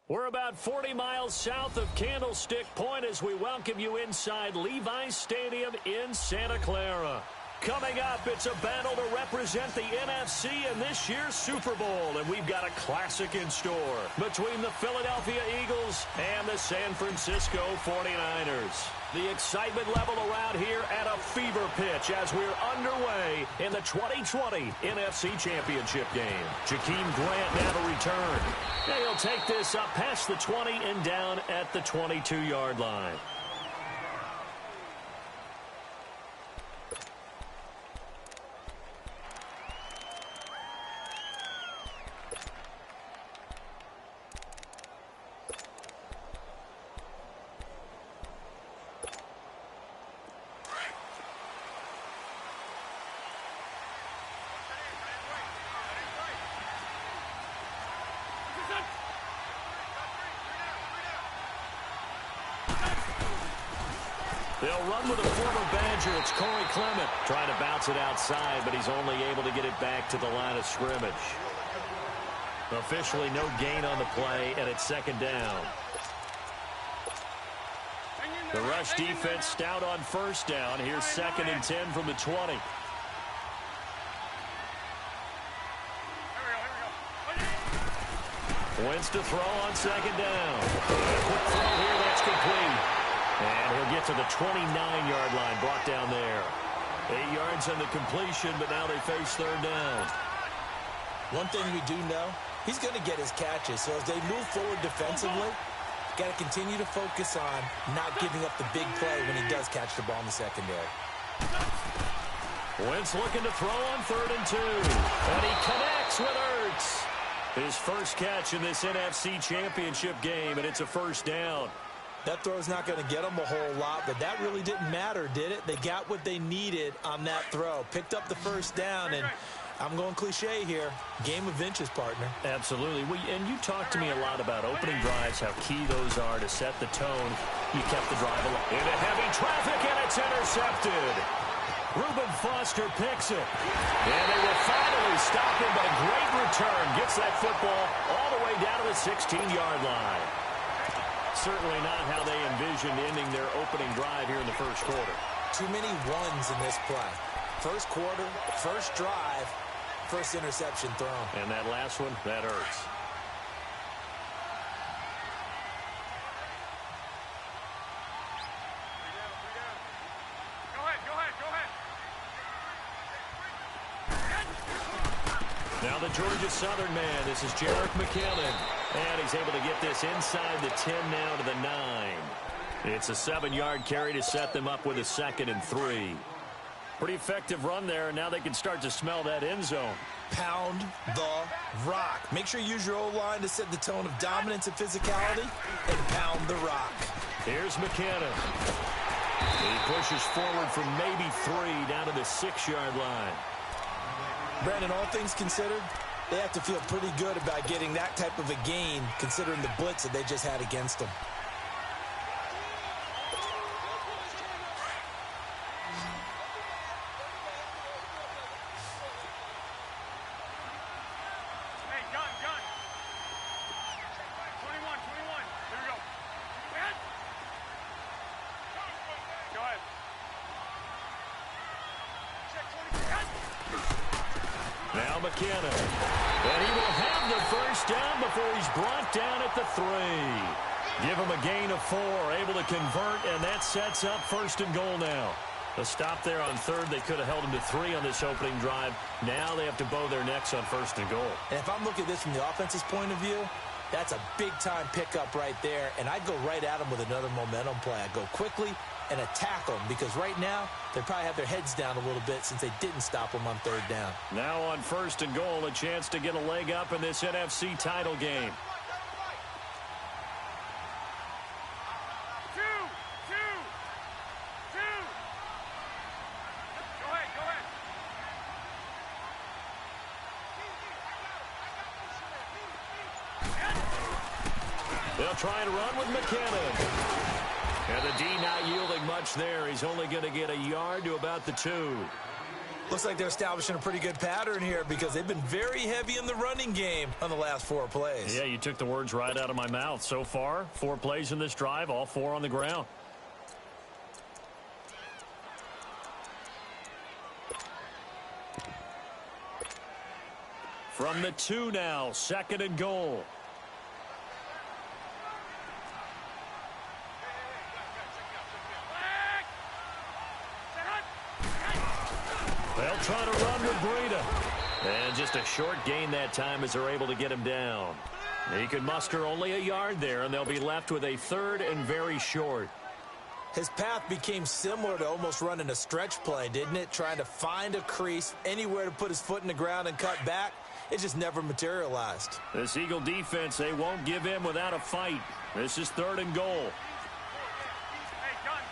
We're about 40 miles south of Candlestick Point as we welcome you inside Levi's Stadium in Santa Clara. Coming up, it's a battle to represent the NFC in this year's Super Bowl, and we've got a classic in store between the Philadelphia Eagles and the San Francisco 49ers. The excitement level around here at a fever pitch as we're underway in the 2020 NFC Championship game. Jakeem Grant now to return. And he'll take this up past the 20 and down at the 22-yard line. They'll run with a former Badger. It's Corey Clement trying to bounce it outside, but he's only able to get it back to the line of scrimmage. Officially no gain on the play, and it's second down. The rush defense stout on first down. Here's 2nd and 10 from the 20. Wentz to throw on second down. A quick throw here, that's complete. And he'll get to the 29-yard line, brought down there. 8 yards on the completion, but now they face third down. One thing we do know, he's going to get his catches. So as they move forward defensively, got to continue to focus on not giving up the big play when he does catch the ball in the secondary. Wentz looking to throw on 3rd and 2. And he connects with Ertz. His first catch in this NFC Championship game, and it's a first down. That throw's not going to get them a whole lot, but that really didn't matter, did it? They got what they needed on that throw. Picked up the first down, and I'm going cliche here. Game of inches, partner. Absolutely. And you talked to me a lot about opening drives, how key those are to set the tone. You kept the drive alive. Into heavy traffic, and it's intercepted. Reuben Foster picks it. And they will finally stop him, but a great return. Gets that football all the way down to the 16-yard line. Certainly not how they envisioned ending their opening drive here in the first quarter. Too many ones in this play. First quarter, first drive, first interception thrown. And that last one, that hurts. Now the Georgia Southern man, this is Jerick McKinnon. And he's able to get this inside the 10 now to the 9. It's a 7-yard carry to set them up with a 2nd and 3. Pretty effective run there, and now they can start to smell that end zone. Pound the rock. Make sure you use your O-line to set the tone of dominance and physicality, and pound the rock. Here's McKinnon. He pushes forward from maybe 3 down to the 6-yard line. Brandon, all things considered, they have to feel pretty good about getting that type of a gain, considering the blitz that they just had against them. Hey, John. 21. Here we go. Go ahead. Now McKinnon. And he will have the first down before he's brought down at the 3. Give him a gain of 4, able to convert, and that sets up 1st and goal now. A stop there on 3rd. They could have held him to 3 on this opening drive. Now they have to bow their necks on 1st and goal. And if I'm looking at this from the offense's point of view, that's a big-time pickup right there, and I'd go right at him with another momentum play. I'd go quickly and attack them, because right now they probably have their heads down a little bit since they didn't stop them on 3rd down. Now on 1st and goal, a chance to get a leg up in this NFC title game. They'll try and run with McKinnon. And the D not yielding much there. He's only going to get a yard to about the 2. Looks like they're establishing a pretty good pattern here because they've been very heavy in the running game on the last 4 plays. Yeah, you took the words right out of my mouth. So far, 4 plays in this drive, all 4 on the ground. From the 2 now, 2nd and goal. They'll try to run with Breida. And just a short gain that time as they're able to get him down. He could muster only a yard there, and they'll be left with a 3rd and very short. His path became similar to almost running a stretch play, didn't it? Trying to find a crease, anywhere to put his foot in the ground and cut back. It just never materialized. This Eagle defense, they won't give in without a fight. This is 3rd and goal. Hey, gun.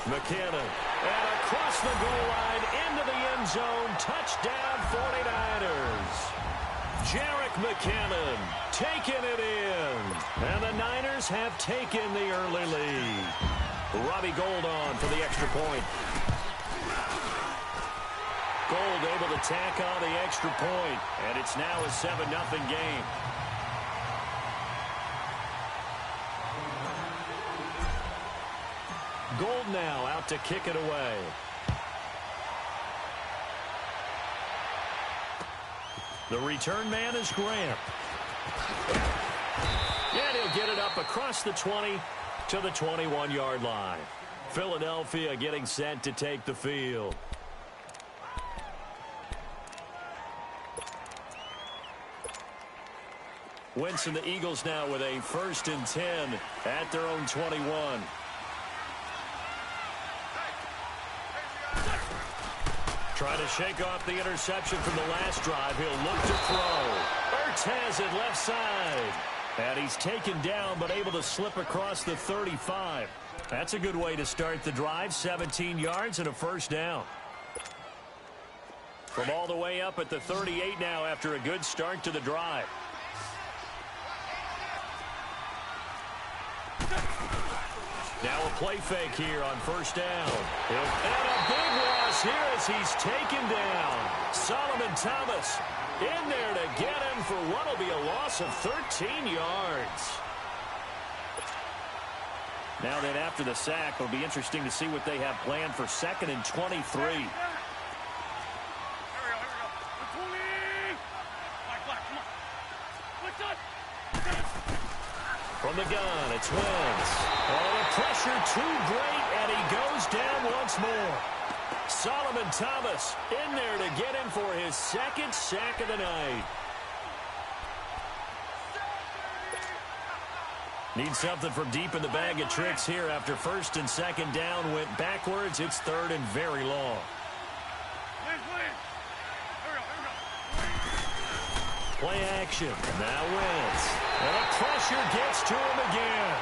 McKinnon, and across the goal line into the end zone. Touchdown, 49ers. Jerick McKinnon taking it in. And the Niners have taken the early lead. Robbie Gould on for the extra point. Gould able to tack on the extra point, and it's now a 7-0 game. Gould now out to kick it away. The return man is Grant. And he'll get it up across the 20 to the 21-yard line. Philadelphia getting set to take the field. Wentz and the Eagles now with a 1st and 10 at their own 21. Trying to shake off the interception from the last drive. He'll look to throw. Ertz has it left side. And he's taken down but able to slip across the 35. That's a good way to start the drive. 17 yards and a 1st down. From all the way up at the 38 now after a good start to the drive. Now a play fake here on 1st down. And a big loss here as he's taken down. Solomon Thomas in there to get him for what will be a loss of 13 yards. Now then after the sack, it'll be interesting to see what they have planned for 2nd and 23. Here we go. The 20. Black, come on. What's up? From the gun, it's Wentz. Oh, the pressure too great, and he goes down once more. Solomon Thomas in there to get him for his 2nd sack of the night. Need something from deep in the bag of tricks here after 1st and 2nd down went backwards. It's 3rd and very long. Play action. Now Wentz. And the pressure gets to him again.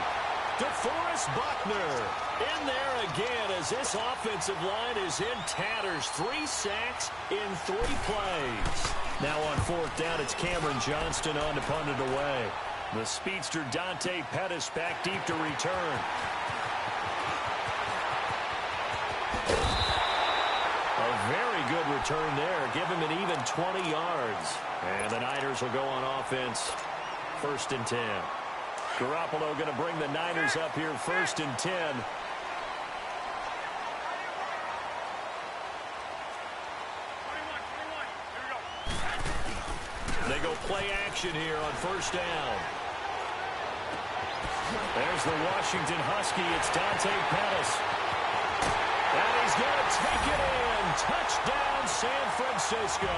DeForest Buckner in there again as this offensive line is in tatters. 3 sacks in 3 plays. Now on 4th down, it's Cameron Johnston on to punt it away. The speedster Dante Pettis back deep to return. A very good return there. Give him an even 20 yards. And the Niners will go on offense. 1st and 10. Garoppolo going to bring the Niners up here 1st and 10. 21. Here we go. They go play action here on 1st down. There's the Washington Husky. It's Dante Pettis. And he's going to take it in. Touchdown, San Francisco.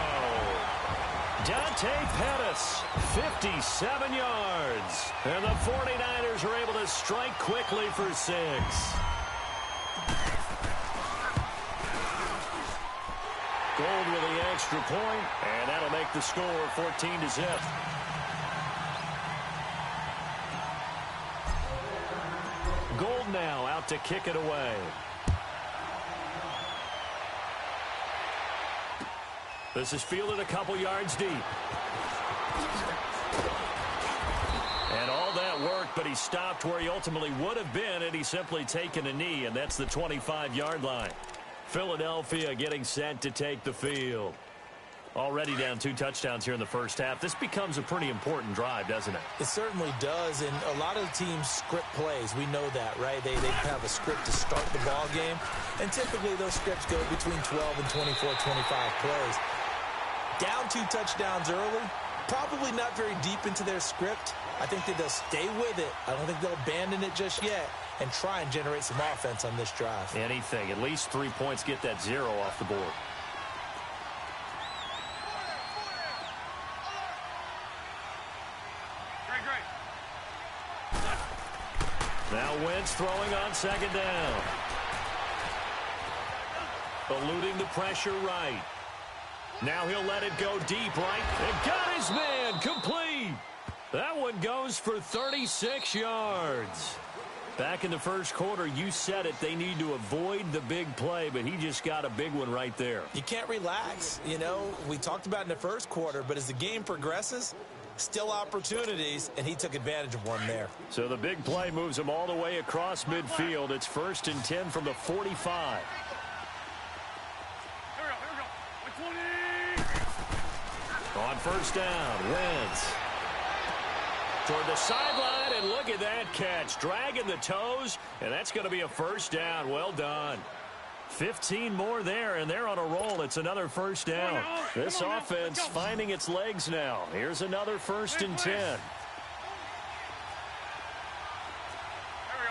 Dante Pettis, 57 yards. And the 49ers are able to strike quickly for 6. Gould with the extra point, and that'll make the score 14-0. Gould now out to kick it away. This is fielded a couple yards deep. And all that work, but he He stopped where he ultimately would have been, and he's simply taken a knee, and that's the 25-yard line. Philadelphia getting set to take the field. Already down 2 touchdowns here in the first half. This becomes a pretty important drive, doesn't it? It certainly does, and a lot of the teams script plays. We know that, right? They have a script to start the ball game, and typically those scripts go between 12 and 24, 25 plays. Down 2 touchdowns early, probably not very deep into their script. I think that they'll stay with it. I don't think they'll abandon it just yet and try and generate some offense on this drive. Anything. At least 3 points, get that 0 off the board. Now Wentz throwing on second down. Eluding the pressure right. Now he'll let it go deep right. And got his man complete. That one goes for 36 yards. Back in the first quarter, you said it, they need to avoid the big play, but he just got a big one right there. You can't relax. You know, we talked about in the first quarter, but as the game progresses, still opportunities, and he took advantage of one there. So the big play moves him all the way across midfield. It's 1st and 10 from the 45. On first down, Wentz. Toward the sideline, and look at that catch. Dragging the toes, and that's going to be a first down. Well done. 15 more there, and they're on a roll. It's another first down. This offense finding its legs now. Here's another 1st and 10. Here we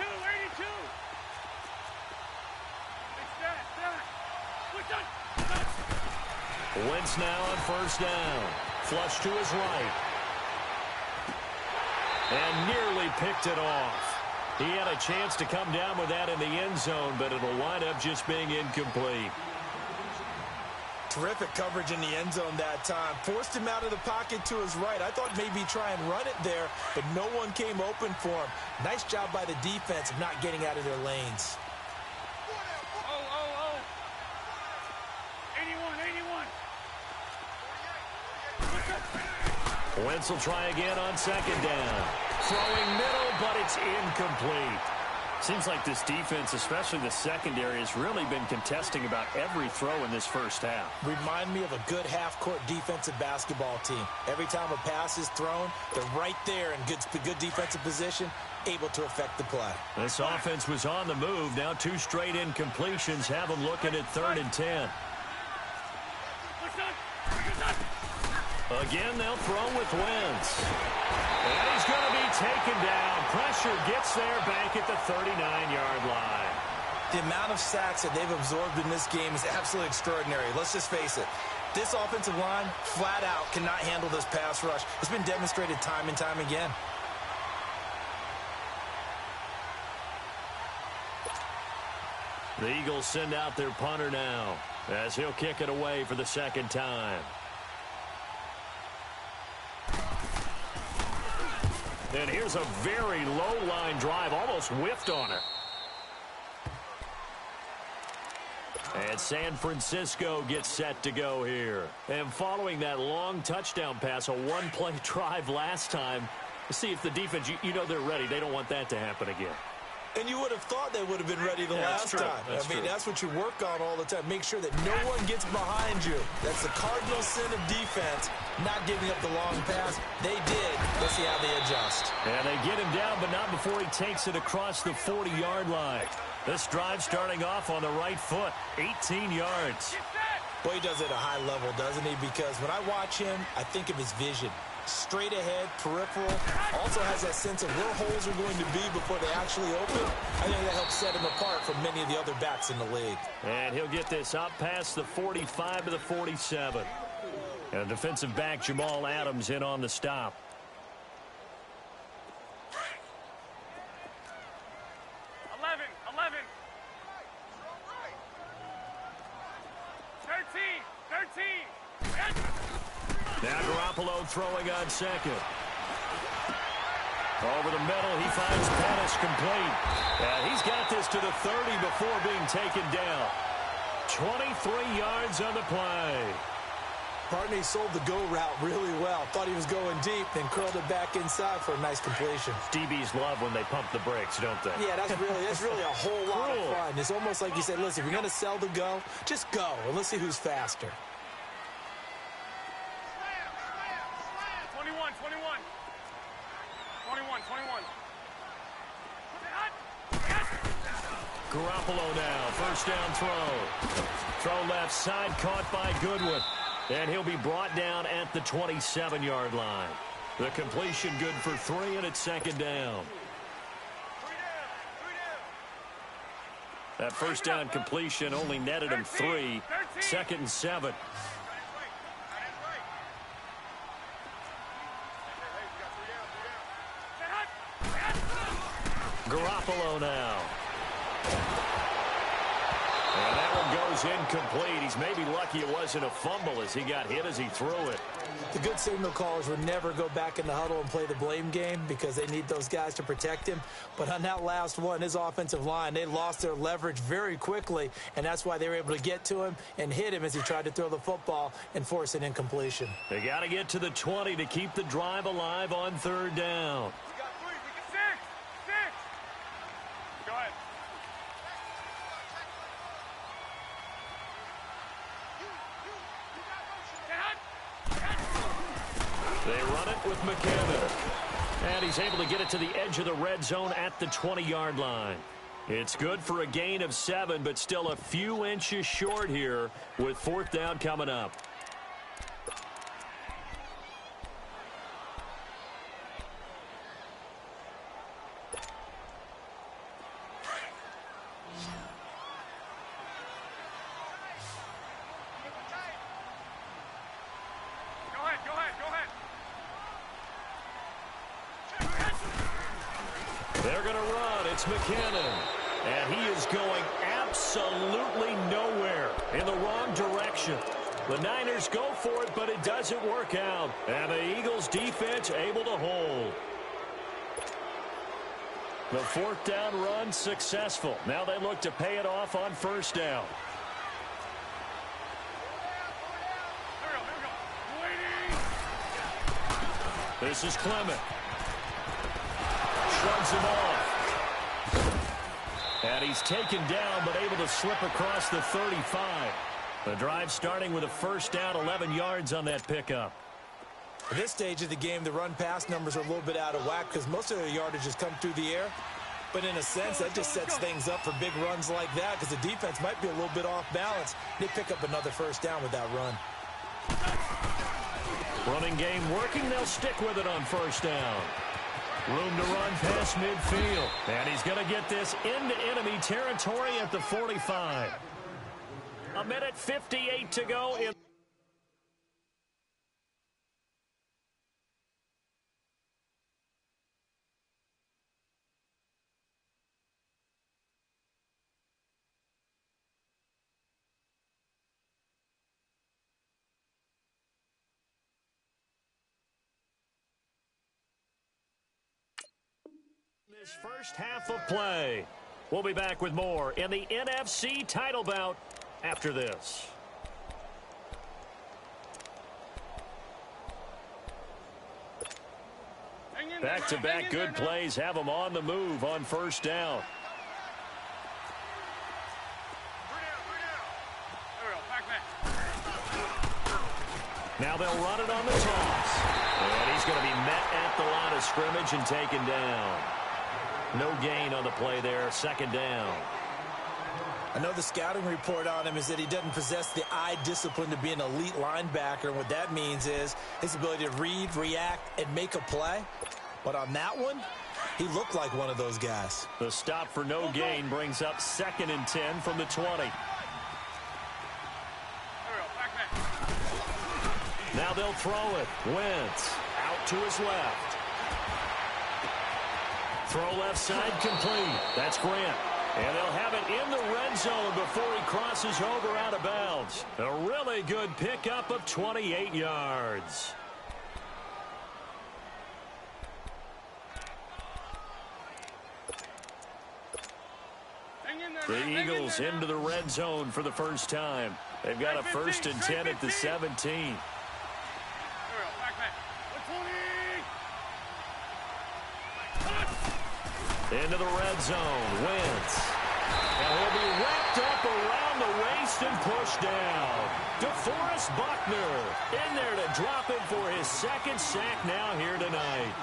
go. 82. Wentz now on first down. Flush to his right. And nearly picked it off. He had a chance to come down with that in the end zone, but it'll wind up just being incomplete. Terrific coverage in the end zone that time. Forced him out of the pocket to his right. I thought maybe try and run it there, but no one came open for him. Nice job by the defense of not getting out of their lanes. 81. Wentz will try again on second down. Throwing middle, but it's incomplete. Seems like this defense, especially the secondary, has really been contesting about every throw in this first half. Remind me of a good half-court defensive basketball team. Every time a pass is thrown, they're right there in good defensive position, able to affect the play. This offense was on the move. Now 2 straight incompletions have them looking at 3rd and 10. Again, they'll throw with Wentz. And he's going to be taken down. Pressure gets there back at the 39-yard line. The amount of sacks that they've absorbed in this game is absolutely extraordinary. Let's just face it. This offensive line, flat out, cannot handle this pass rush. It's been demonstrated time and time again. The Eagles send out their punter now as he'll kick it away for the second time. And here's a very low-line drive, almost whiffed on it. And San Francisco gets set to go here. And following that long touchdown pass, a one-play drive last time, see if the defense, you know they're ready. They don't want that to happen again. And you would have thought they would have been ready the last time. I mean, that's what you work on all the time. Make sure that no one gets behind you. That's the cardinal sin of defense, not giving up the long pass. They did. Let's see how they adjust. And they get him down, but not before he takes it across the 40-yard line. This drive starting off on the right foot, 18 yards. Boy, he does it at a high level, doesn't he? Because when I watch him, I think of his vision. Straight ahead, peripheral, also has that sense of where holes are going to be before they actually open. I think that helps set him apart from many of the other backs in the league. And he'll get this up past the 45 to the 47. And defensive back Jamal Adams in on the stop. Now Garoppolo throwing on second. Over the middle, he finds Pettis complete. And he's got this to the 30 before being taken down. 23 yards on the play. Partner, he sold the go route really well. Thought he was going deep, then curled it back inside for a nice completion. DBs love when they pump the brakes, don't they? Yeah, that's really a whole lot of fun. It's almost like you said, listen, if you're going to sell the go, just go, and let's see who's faster. 21. Garoppolo now, first down throw. Throw left side, caught by Goodwin. And he'll be brought down at the 27-yard line. The completion good for 3, and it's second down. That first down completion only netted him 3. Second and 7. Garoppolo now. And that one goes incomplete. He's maybe lucky it wasn't a fumble as he got hit as he threw it. The good signal callers would never go back in the huddle and play the blame game because they need those guys to protect him. But on that last one, his offensive line, they lost their leverage very quickly, and that's why they were able to get to him and hit him as he tried to throw the football and force an incompletion. They got to get to the 20 to keep the drive alive on third down. They run it with McKinnon. And he's able to get it to the edge of the red zone at the 20-yard line. It's good for a gain of 7, but still a few inches short here with fourth down coming up. They're going to run. It's McKinnon. And he is going absolutely nowhere in the wrong direction. The Niners go for it, but it doesn't work out. And the Eagles defense able to hold. The fourth down run successful. Now they look to pay it off on first down. This is Clement. Shrugs him off. And he's taken down, but able to slip across the 35. The drive starting with a first down, 11 yards on that pickup. At this stage of the game, the run-pass numbers are a little bit out of whack because most of their yardage has come through the air. But in a sense, that just sets things up for big runs like that because the defense might be a little bit off balance. They pick up another first down with that run. Running game working. They'll stick with it on first down. Room to run past midfield. And he's going to get this into enemy territory at the 45. 1:58 to go in. This first half of play. We'll be back with more in the NFC title bout after this. Back-to-back good plays have them on the move on first down. Now they'll run it on the toss. And he's going to be met at the line of scrimmage and taken down. No gain on the play there, second down. I know the scouting report on him is that he doesn't possess the eye discipline to be an elite linebacker. And what that means is his ability to read, react, and make a play. But on that one, he looked like one of those guys. The stop for no gain brings up 2nd and 10 from the 20. Now they'll throw it. Wentz out to his left. Throw left side complete. That's Grant. And they'll have it in the red zone before he crosses over out of bounds. A really good pickup of 28 yards. The Eagles into the red zone for the first time. They've got a 1st and 10 at the 17. Into the red zone. Wentz. And he'll be wrapped up around the waist and pushed down. DeForest Buckner in there to drop him for his second sack now here tonight.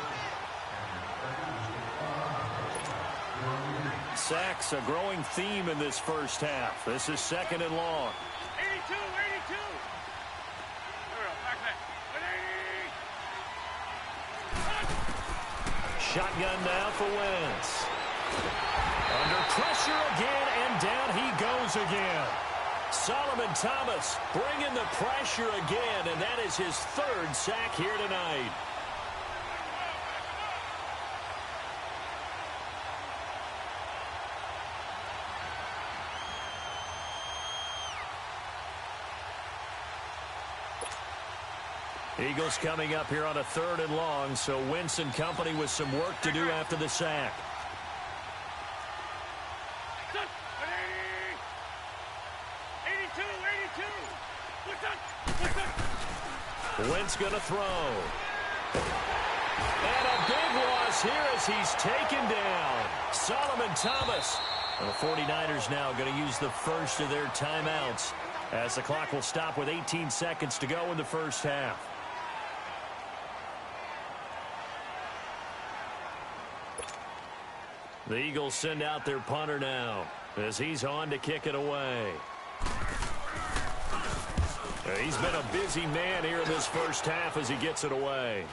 Sacks, a growing theme in this first half. This is second and long. 82, 82. Back that. 80. Shotgun now for Wentz. Under pressure again, and down he goes again. Solomon Thomas bringing the pressure again, and that is his third sack here tonight. Eagles coming up here on a third and long, so Wentz and company with some work to do after the sack. Wentz going to throw. And a big loss here as he's taken down. Solomon Thomas. And the 49ers now going to use the first of their timeouts as the clock will stop with 18 seconds to go in the first half. The Eagles send out their punter now as he's on to kick it away. He's been a busy man here in this first half as he gets it away.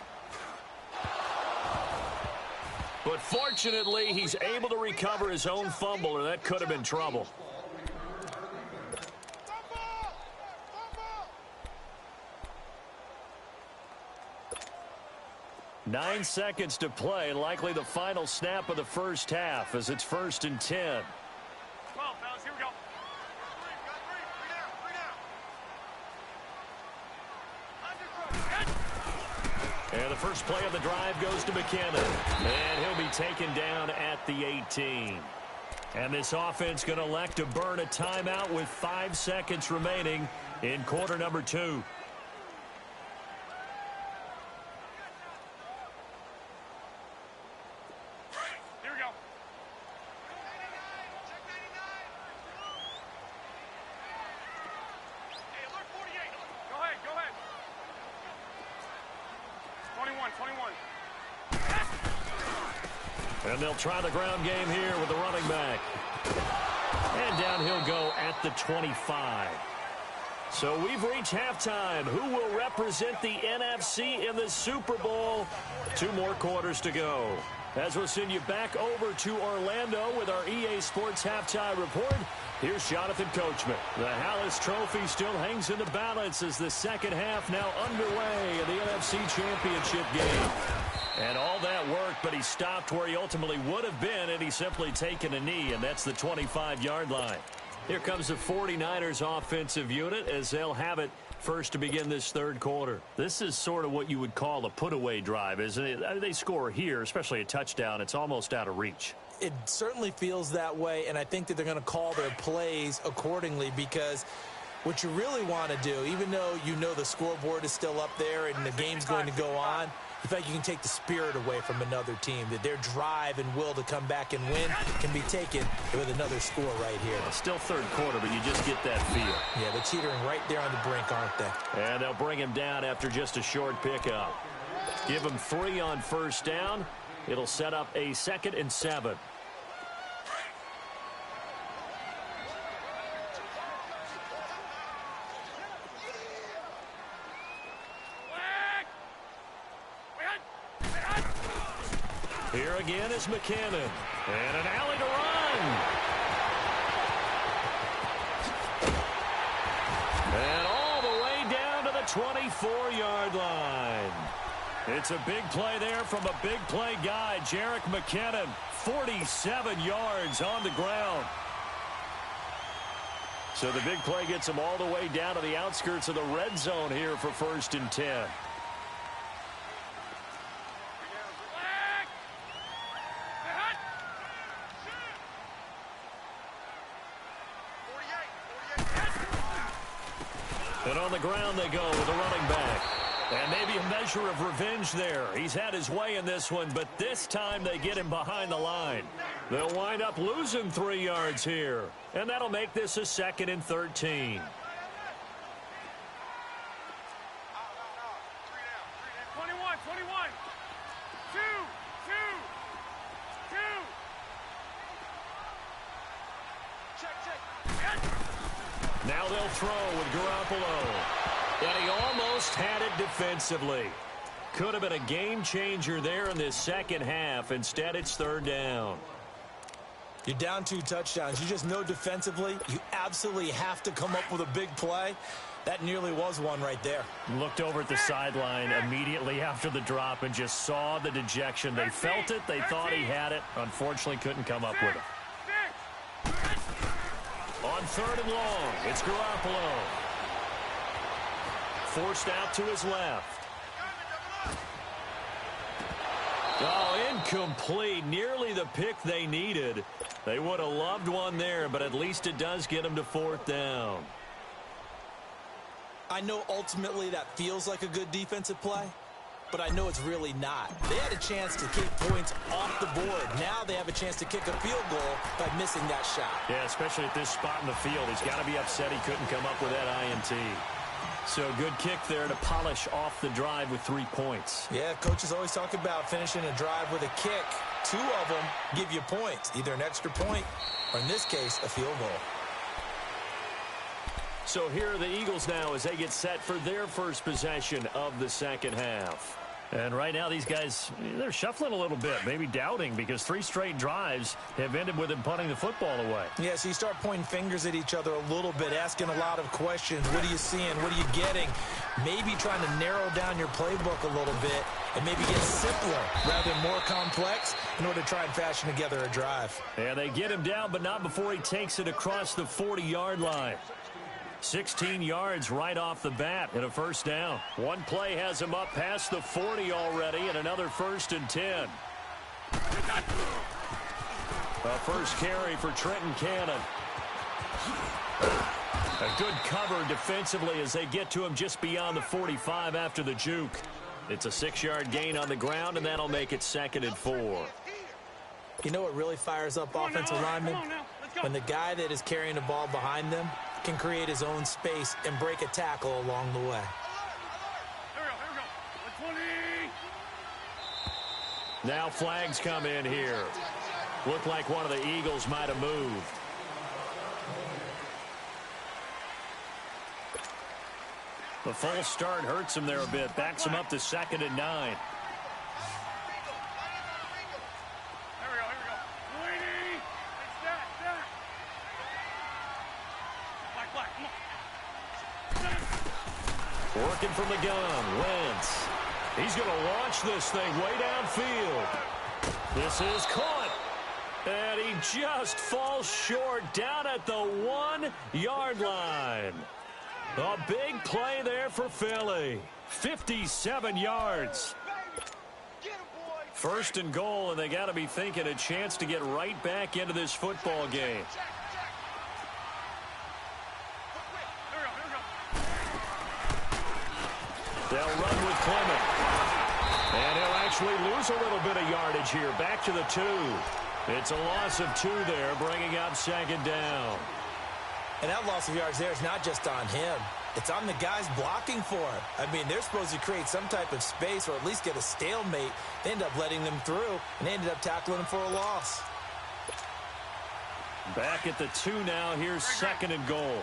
But fortunately, he's able to recover his own fumble, or that could have been trouble. Nine seconds to play, likely the final snap of the first half as it's 1st and 10. 12, fellas, here we go. And the first play of the drive goes to McKinnon. And he'll be taken down at the 18. And this offense going to elect to burn a timeout with 5 seconds remaining in quarter number 2. Here we go. Hey, alert 48. Go ahead, go ahead. 21, 21. And they'll try the ground game here with the running back. And down he'll go at the 25. So we've reached halftime. Who will represent the NFC in the Super Bowl? 2 more quarters to go. As we'll send you back over to Orlando with our EA Sports Halftime Report, here's Jonathan Coachman. The Hallis Trophy still hangs in the balance as the second half now underway in the NFC Championship game. And all that worked, but he stopped where he ultimately would have been, and he's simply taken a knee, and that's the 25-yard line. Here comes the 49ers offensive unit as they'll have it first to begin this third quarter. This is sort of what you would call a put-away drive, isn't it? I mean, they score here, especially a touchdown. It's almost out of reach. It certainly feels that way, and I think that they're going to call their plays accordingly because what you really want to do, even though you know the scoreboard is still up there and the game's going to go on, you feel like you can take the spirit away from another team, that their drive and will to come back and win can be taken with another score right here. Well, still third quarter, but you just get that feel. Yeah, they're teetering right there on the brink, aren't they? And they'll bring him down after just a short pickup. Give him 3 on first down. It'll set up a 2nd and 7. Here again is McKinnon. And an alley to run. And all the way down to the 24-yard line. It's a big play there from a big play guy, Jerick McKinnon. 47 yards on the ground. So the big play gets him all the way down to the outskirts of the red zone here for 1st and 10. And on the ground they go with the running back. And maybe a measure of revenge there. He's had his way in this one, but this time they get him behind the line. They'll wind up losing 3 yards here, and that'll make this a 2nd and 13. 21. 2. Now they'll throw with Garoppolo. And he almost had it defensively. Could have been a game changer there in this second half. Instead, it's 3rd down. You're down 2 touchdowns. You just know defensively you absolutely have to come up with a big play. That nearly was one right there. Looked over at the sideline immediately after the drop and just saw the dejection. They felt it. They thought he had it. Unfortunately, couldn't come up with it. On 3rd and long, it's Garoppolo. Forced out to his left. Oh, incomplete. Nearly the pick they needed. They would have loved one there, but at least it does get them to 4th down. I know ultimately that feels like a good defensive play, but I know it's really not. They had a chance to kick points off the board. Now they have a chance to kick a field goal by missing that shot. Yeah, especially at this spot in the field. He's got to be upset he couldn't come up with that INT. So good kick there to polish off the drive with 3 points. Yeah, coaches always talk about finishing a drive with a kick. 2 of them give you points, either an extra point or, in this case, a field goal. So here are the Eagles now as they get set for their first possession of the second half. And right now these guys, they're shuffling a little bit, maybe doubting, because 3 straight drives have ended with them punting the football away. Yeah, so you start pointing fingers at each other a little bit, asking a lot of questions. What are you seeing? What are you getting? Maybe trying to narrow down your playbook a little bit and maybe get simpler rather than more complex in order to try and fashion together a drive. And they get him down, but not before he takes it across the 40-yard line. 16 yards right off the bat and a 1st down. One play has him up past the 40 already and another 1st and 10. A first carry for Trenton Cannon. A good cover defensively as they get to him just beyond the 45 after the juke. It's a 6-yard gain on the ground, and that'll make it 2nd and 4. You know what really fires up offensive linemen? When the guy that is carrying the ball behind them can create his own space and break a tackle along the way. Here we go. 20. Now flags come in here. Looked like one of the Eagles might have moved. The false start hurts him there a bit. Backs him up to 2nd and 9. Working from the gun, Wentz. He's going to launch this thing way downfield. This is caught. And he just falls short down at the 1-yard line. A big play there for Philly. 57 yards. 1st and goal, and they got to be thinking a chance to get right back into this football game. They'll run with Clement. And he'll actually lose a little bit of yardage here. Back to the 2. It's a loss of 2 there, bringing up 2nd down. And that loss of yards there is not just on him. It's on the guys blocking for him. I mean, they're supposed to create some type of space or at least get a stalemate. They end up letting them through, and they ended up tackling him for a loss. Back at the 2 now. Here's 2nd and goal.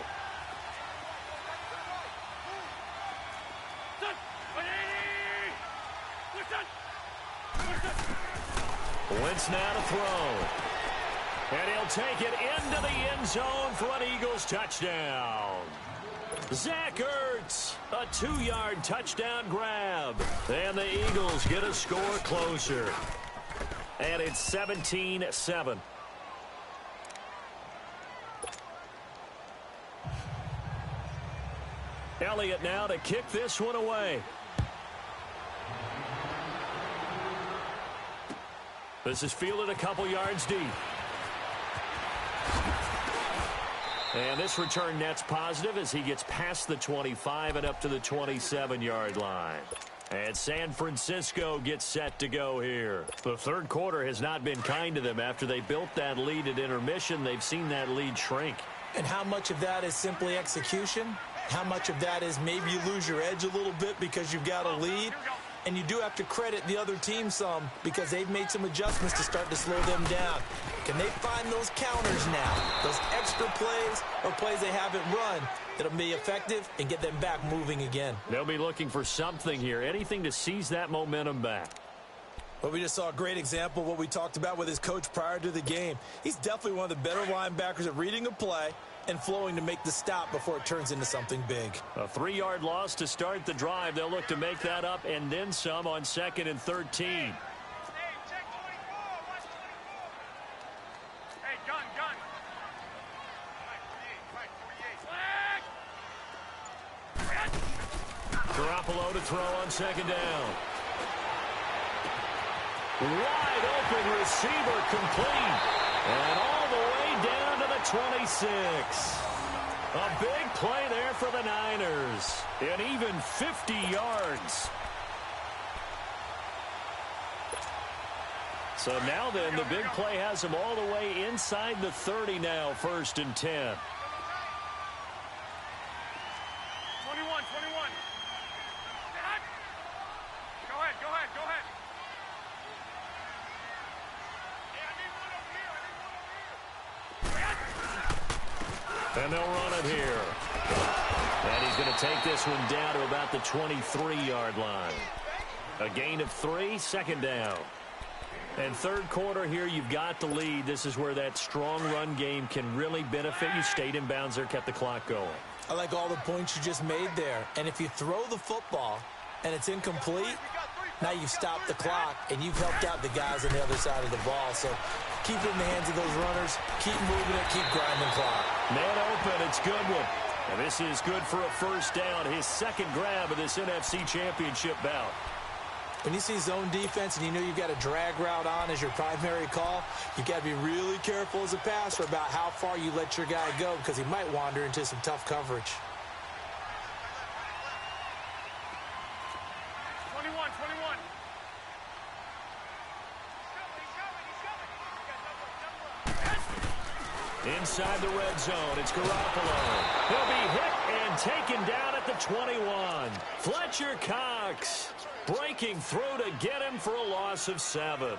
Wentz now to throw. And he'll take it into the end zone for an Eagles touchdown. Zach Ertz, a 2-yard touchdown grab. And the Eagles get a score closer. And it's 17-7. Elliott now to kick this one away. This is fielded a couple yards deep. And this return net's positive as he gets past the 25 and up to the 27-yard line. And San Francisco gets set to go here. The third quarter has not been kind to them. After they built that lead at intermission, they've seen that lead shrink. And how much of that is simply execution? How much of that is maybe you lose your edge a little bit because you've got a lead? And you do have to credit the other team some because they've made some adjustments to start to slow them down. Can they find those counters now, those extra plays or plays they haven't run that'll be effective and get them back moving again? They'll be looking for something here, anything to seize that momentum back. Well, we just saw a great example of what we talked about with his coach prior to the game. He's definitely one of the better linebackers at reading a play and flowing to make the stop before it turns into something big. A 3-yard loss to start the drive. They'll look to make that up and then some on 2nd and 13. Hey, check 24. Watch 24. Hey, gun. Flag. Garoppolo to throw on 2nd down. Wide open receiver complete. And all the way down to the 26. A big play there for the Niners. And even 50 yards. So now then, the big play has them all the way inside the 30 now, 1st and 10. 21. Go ahead. And they'll run it here. And he's going to take this one down to about the 23-yard line. A gain of 3, 2nd down. And third quarter here, you've got the lead. This is where that strong run game can really benefit you. Stayed in bounds there, kept the clock going. I like all the points you just made there. And if you throw the football and it's incomplete, now you've stopped the clock and you've helped out the guys on the other side of the ball. So keep it in the hands of those runners. Keep moving it. Keep grinding clock. Man open. It's Goodwin. And this is good for a 1st down. His 2nd grab of this NFC Championship bout. When you see zone defense and you know you've got a drag route on as your primary call, you've got to be really careful as a passer about how far you let your guy go because he might wander into some tough coverage. 21. Inside the red zone, it's Garoppolo. He'll be hit and taken down at the 21. Fletcher Cox breaking through to get him for a loss of 7.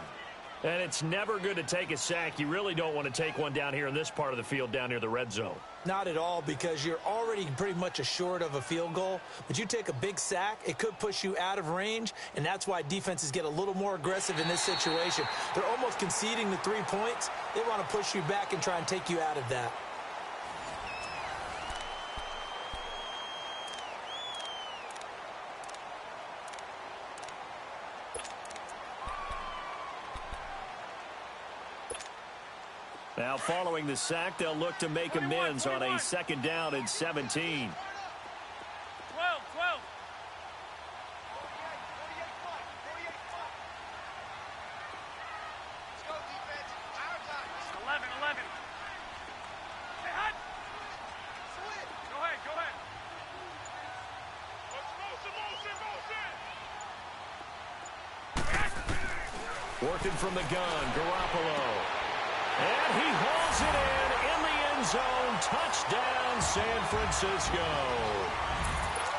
And it's never good to take a sack. You really don't want to take one down here in this part of the field down near the red zone. Not at all, because you're already pretty much assured of a field goal. But you take a big sack, it could push you out of range, and that's why defenses get a little more aggressive in this situation. They're almost conceding the 3 points. They want to push you back and try and take you out of that. Now, following the sack, they'll look to make amends on a 2nd down and 17. 12. 11. Hey, hot. Go ahead. Motion. Working from the gun, Garoppolo. And he hauls it in the end zone. Touchdown, San Francisco.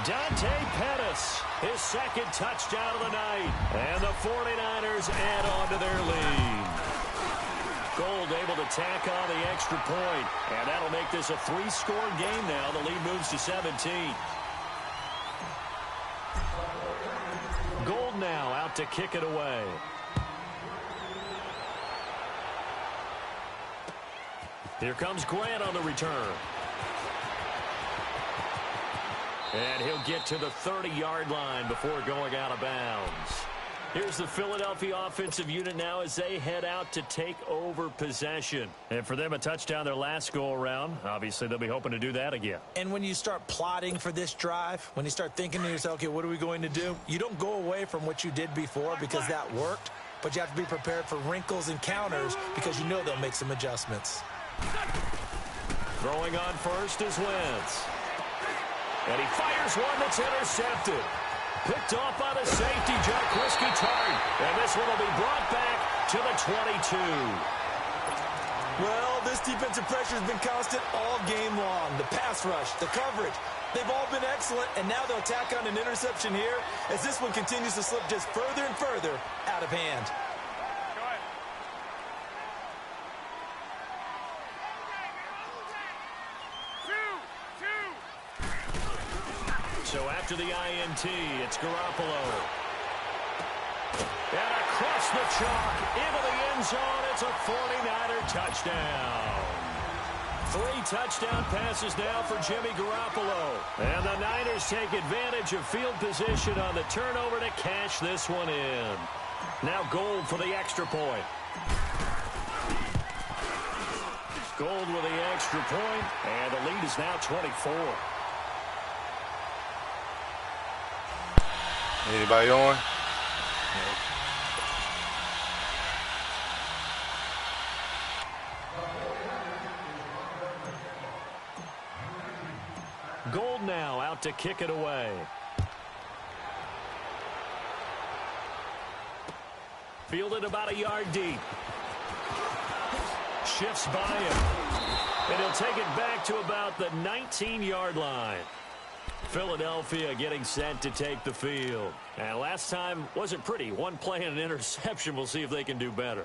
Dante Pettis, his 2nd touchdown of the night. And the 49ers add on to their lead. Gold able to tack on the extra point. And that'll make this a 3-score game now. The lead moves to 17. Gold now out to kick it away. Here comes Grant on the return. And he'll get to the 30-yard line before going out of bounds. Here's the Philadelphia offensive unit now as they head out to take over possession. And for them, a touchdown their last go-around. Obviously, they'll be hoping to do that again. And when you start plotting for this drive, when you start thinking to yourself, okay, what are we going to do? You don't go away from what you did before because that worked, but you have to be prepared for wrinkles and counters because you know they'll make some adjustments. Throwing on first is Wentz. And he fires one that's intercepted. Picked off by the safety, Jack Risky turn. And this one will be brought back to the 22. Well, this defensive pressure has been constant all game long. The pass rush, the coverage, they've all been excellent, and now they'll tack on an interception here as this one continues to slip just further and further out of hand. Go ahead. So after the INT, it's Garoppolo. And across the chalk, into the end zone, it's a 49er touchdown. 3 touchdown passes now for Jimmy Garoppolo. And the Niners take advantage of field position on the turnover to cash this one in. Now Gold for the extra point. Gold with the extra point, and the lead is now 24. Anybody on? Gold now out to kick it away. Fielded about a yard deep. Shifts by him. And he'll take it back to about the 19-yard line. Philadelphia getting set to take the field. And last time wasn't pretty. One play and an interception. We'll see if they can do better.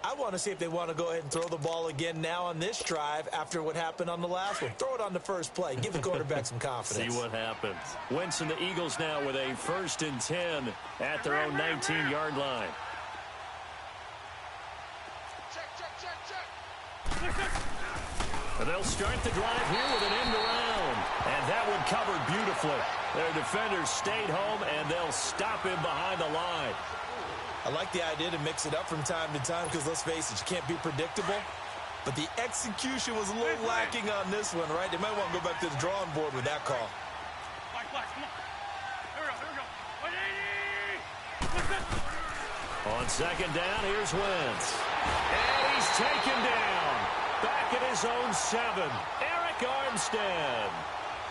I want to see if they want to go ahead and throw the ball again now on this drive after what happened on the last one. Throw it on the first play. Give the quarterback some confidence. See what happens. Wentz and the Eagles now with a 1st and 10 at their own 19-yard line. And they'll start the drive here with an end around. And that one covered beautifully. Their defenders stayed home, and they'll stop him behind the line. I like the idea to mix it up from time to time because, let's face it, you can't be predictable. But the execution was a little lacking on this one, right? They might want to go back to the drawing board with that call. Black, come on. Here we go. On second down, here's Wentz. And he's taken down. Back at his own 7. Eric Armstead.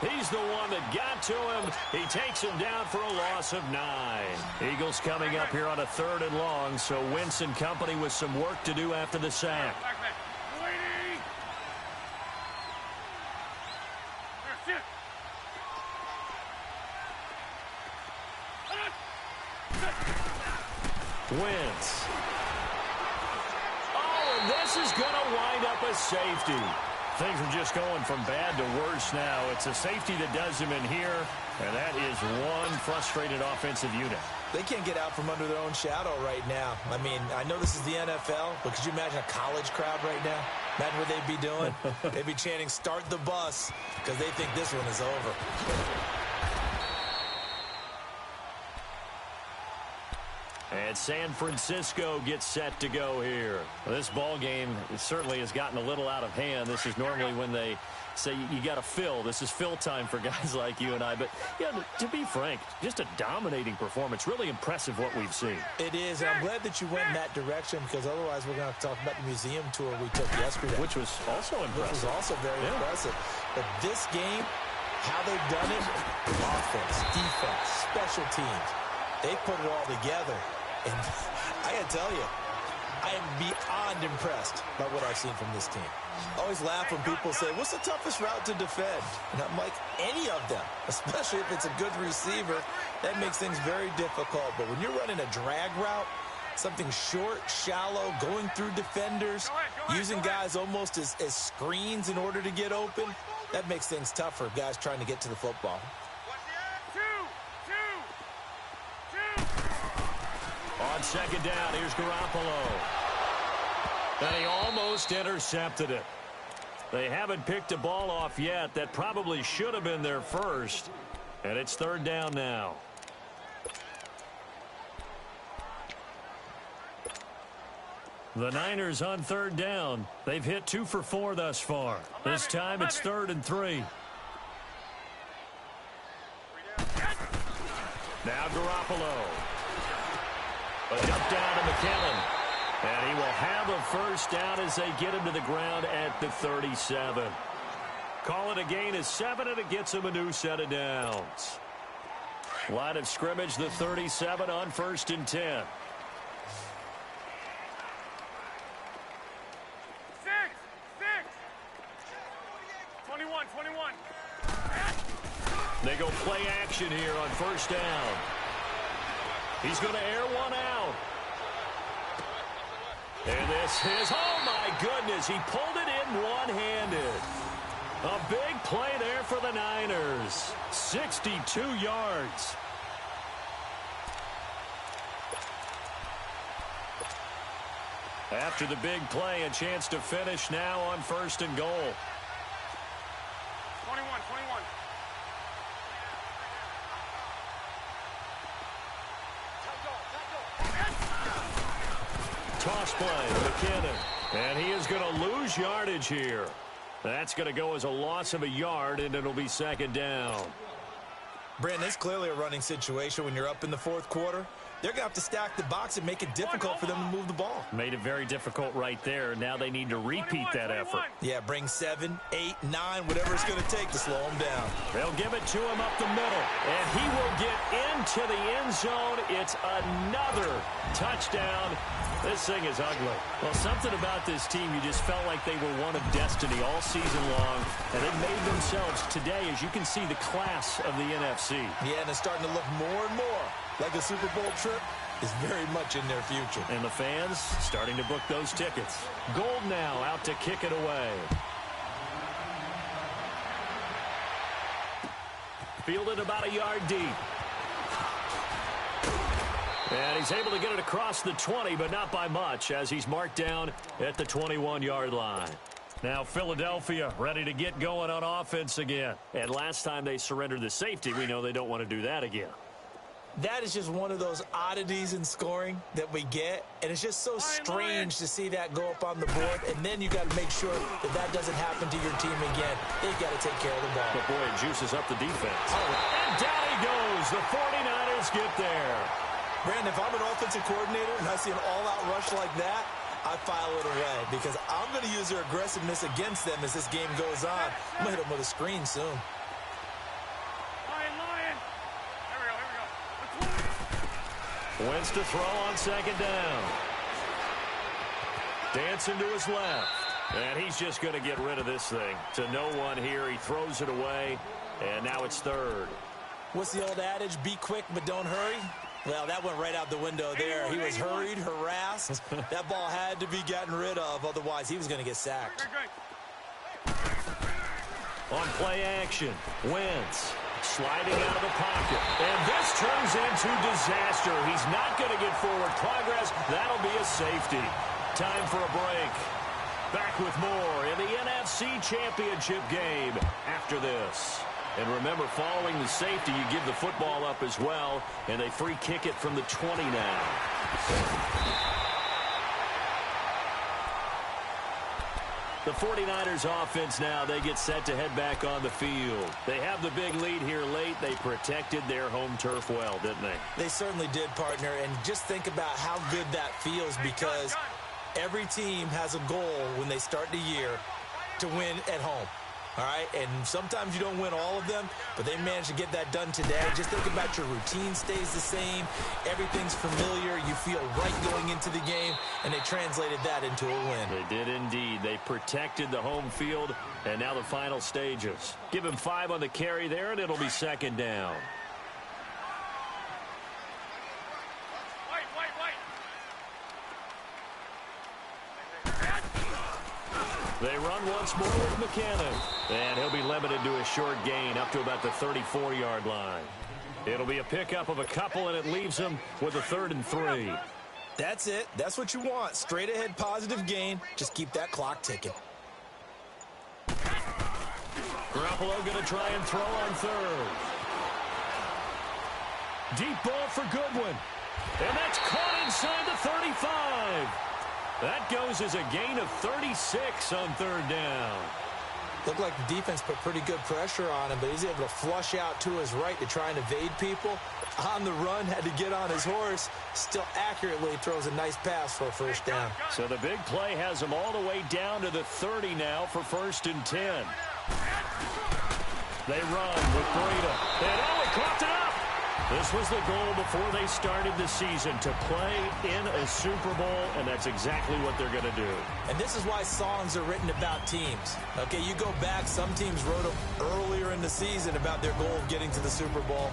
He's the one that got to him. He takes him down for a loss of 9. Eagles coming up here on a 3rd and long, so Wentz and company with some work to do after the sack. Back. Waiting. Here, sit. Wentz. Oh, and this is going to wind up a safety. Things are just going from bad to worse now. It's a safety that does him in here, and that is one frustrated offensive unit. They can't get out from under their own shadow right now. I mean, I know this is the NFL, but could you imagine a college crowd right now? Imagine what they'd be doing. They'd be chanting, "Start the bus," because they think this one is over. And San Francisco gets set to go here. This ball game certainly has gotten a little out of hand. This is normally when they say you got to fill. This is fill time for guys like you and I. But, yeah, to be frank, just a dominating performance. Really impressive what we've seen. It is. And I'm glad that you went in that direction because otherwise we're going to have to talk about the museum tour we took yesterday. Which was also impressive. Which was also very impressive. But this game, how they've done it, offense, defense, special teams, they put it all together. And I got to tell you, I am beyond impressed by what I've seen from this team. I always laugh when people say, what's the toughest route to defend? And I'm like, any of them, especially if it's a good receiver. That makes things very difficult. But when you're running a drag route, something short, shallow, going through defenders, using guys almost as screens in order to get open, that makes things tough for guys trying to get to the football. On second down, here's Garoppolo. And he almost intercepted it. They haven't picked a ball off yet. That probably should have been their first. And it's 3rd down now. The Niners on 3rd down. They've hit 2 for 4 thus far. This time it's 3rd and 3. Now Garoppolo. A dump down to McKinnon. And he will have a first down as they get him to the ground at the 37. Call it a gain of 7, and it gets him a new set of downs. Line of scrimmage, the 37 on 1st and 10. 21. They go play action here on 1st down. He's going to air one out. And this is, oh my goodness, he pulled it in one-handed. A big play there for the Niners. 62 yards. After the big play, a chance to finish now on 1st and goal. 21. Toss play, McKinnon. And he is going to lose yardage here. That's going to go as a loss of a yard, and it'll be 2nd down. Brandon, it's clearly a running situation when you're up in the 4th quarter. They're going to have to stack the box and make it difficult for them to move the ball. Made it very difficult right there. Now they need to repeat that effort. Yeah, bring 7, 8, 9, whatever it's going to take to slow him down. They'll give it to him up the middle, and he will get into the end zone. It's another touchdown. This thing is ugly. Well, something about this team, you just felt like they were one of destiny all season long, and they made themselves today, as you can see, the class of the NFC. Yeah, and it's starting to look more and more like a Super Bowl trip is very much in their future. And the fans starting to book those tickets. Gold now out to kick it away. Fielded about a yard deep. And he's able to get it across the 20, but not by much, as he's marked down at the 21-yard line. Now Philadelphia ready to get going on offense again. And last time they surrendered the safety, we know they don't want to do that again. That is just one of those oddities in scoring that we get, and it's just so strange to see that go up on the board, and then you got to make sure that that doesn't happen to your team again. They've got to take care of the ball. But boy, it juices up the defense. And down he goes. The 49ers get there. Brandon, if I'm an offensive coordinator and I see an all-out rush like that, I file it away because I'm going to use their aggressiveness against them as this game goes on. I'm going to hit them with a screen soon. Wentz to throw on 2nd down. Dancing to his left. And he's just going to get rid of this thing. To no one here. He throws it away. And now it's 3rd. What's the old adage? Be quick, but don't hurry. Well, that went right out the window there. He was hurried, harassed. That ball had to be gotten rid of. Otherwise, he was going to get sacked. On play action, Wentz sliding out of the pocket. And this turns into disaster. He's not going to get forward progress. That'll be a safety. Time for a break. Back with more in the NFC Championship game after this. And remember, following the safety, you give the football up as well, and they free kick it from the 20 now. The 49ers offense now, they get set to head back on the field. They have the big lead here late. They protected their home turf well, didn't they? They certainly did, partner, and just think about how good that feels because every team has a goal when they start the year to win at home. All right, and sometimes you don't win all of them, but they managed to get that done today. Just think about your routine stays the same. Everything's familiar. You feel right going into the game, and they translated that into a win. They did indeed. They protected the home field, and now the final stages. Give him 5 on the carry there, and it'll be 2nd down. They run once more with McKinnon. And he'll be limited to a short gain up to about the 34-yard line. It'll be a pickup of a couple, and it leaves him with a 3rd and 3. That's it. That's what you want. Straight ahead positive gain. Just keep that clock ticking. Garoppolo going to try and throw on 3rd. Deep ball for Goodwin. And that's caught inside the 35. That goes as a gain of 36 on 3rd down. Looked like the defense put pretty good pressure on him, but he's able to flush out to his right to try and evade people. On the run, had to get on his horse. Still accurately throws a nice pass for a 1st down. So the big play has him all the way down to the 30 now for 1st and 10. They run with Breida. And he coughed it up. This was the goal before they started the season, to play in a Super Bowl, and that's exactly what they're going to do. And this is why songs are written about teams. Okay, you go back, some teams wrote them earlier in the season about their goal of getting to the Super Bowl.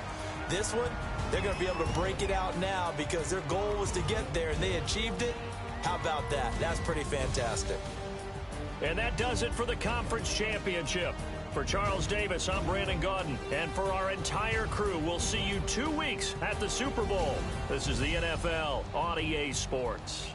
This one, they're going to be able to break it out now because their goal was to get there, and they achieved it. How about that? That's pretty fantastic. And that does it for the conference championship. For Charles Davis, I'm Brandon Gaudin. And for our entire crew, we'll see you 2 weeks at the Super Bowl. This is the NFL on EA Sports.